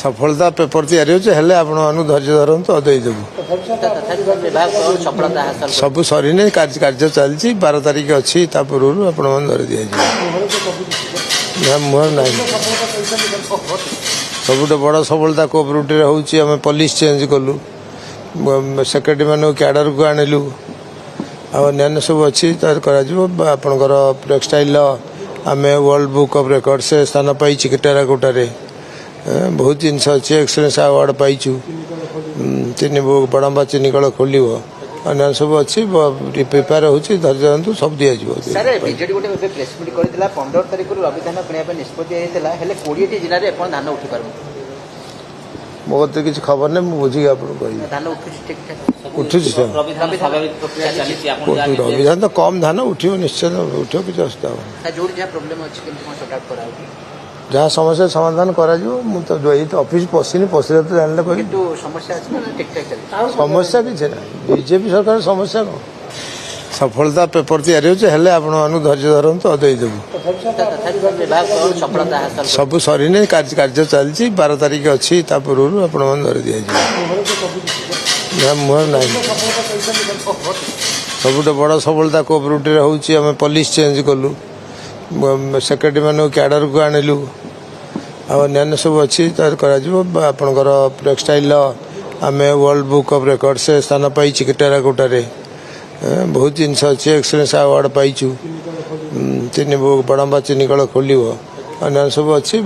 सफलता पेपर तैयारी होचे हेले आपण अनु धैर्य धरंतु देदेबु सब सरी नहीं कार्य चलती 12 तारिख अच्छी पूर्व आपण धरी दि मुहर ना सब बड़ सफलता कोऑपरेटिव होची आम पुलिस चेंज कलु सेक्रेटरी मान कैडर को आणलु अन्य सब अच्छी आपणकर टेक्सटाइल आम वर्ल्ड बुक ऑफ रिकॉर्ड से स्थान पाई टेराकोटा बहुत जिनस अच्छे एक्सलेंस अवार्ड पाइचु चीनी बड़म्बा चीनी कल खोल अन्य सब अच्छी प्रिपेयर होची धैर्य सब दि सर बीजेडी गोटे प्रेस मीट करथिला 15 तारिख रु रविधान किनिया पे निष्पत्ति हेतला हेले 20 टी जिल्ला रे अपन धान उठी पारु मो तो किसी खबर नहीं मुझे बुझी आपन कहि धान उठी ठीक ठाक उठी रविधान स्वाभाविक प्रक्रिया चलीची आपण रविधान तो कम धान उठियो निश्चय उठियो कि अवस्था जोड़ जा प्रॉब्लम अछि कि सॉर्ट आउट करा जहाँ समस्या समाधान करा तो ऑफिस पशिनी पशिले तो जानले कहि किंतु समस्या अछि ना ठीक ठाक चली समस्या किछ ना बीजेपी सरकार समस्या को सफलता पेपर तैयारी होचे हेले आपण अनु धैर्य धरंतु देदेबु सफलता हासिल सब सरी नहीं कार्य चलती 12 तारिख अच्छी पूर्व आपण धरी दि मुहर ना सब बड़ सफलता कोऑपरेटिव होची आम पुलिस चेंज कलु सेक्रेटरी मान कैडर को आणलु अन्य सब अच्छी आपणकर टेक्सटाइल आम वर्ल्ड बुक ऑफ रिकॉर्ड से स्थान पाई टेराकोटा बहुत जिनस अच्छे एक्सलेंस अवार्ड पाइचु चीनी बड़म्बा चीनी कल खोल अन्य सब अच्छी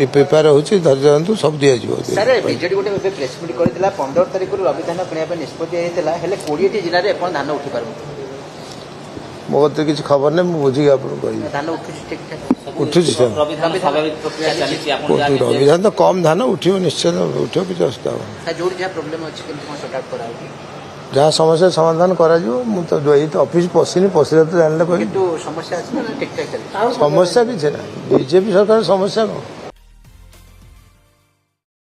प्रिपेयर होची धैर्य सब दि सर बीजेडी गोटे प्रेस मीट करथिला 15 तारिख रु रविधान किनिया पे निष्पत्ति हेतला हेले 20 टी जिल्ला रे अपन धान उठी पारु मो तो किसी खबर नहीं बुझी आपन कहि धान उठी ठीक ठाक उठी रविधान स्वाभाविक प्रक्रिया चलीची आपण रविधान तो कम धान उठियो निश्चय उठियो कि अवस्था जोड़ जा प्रॉब्लम अछि कि सॉर्ट आउट करा जहाँ समस्या समाधान करा तो ऑफिस पशिनी पशिले तो जानले कहि किंतु समस्या अछि ना ठीक ठाक चली समस्या किछ ना बीजेपी सरकार समस्या को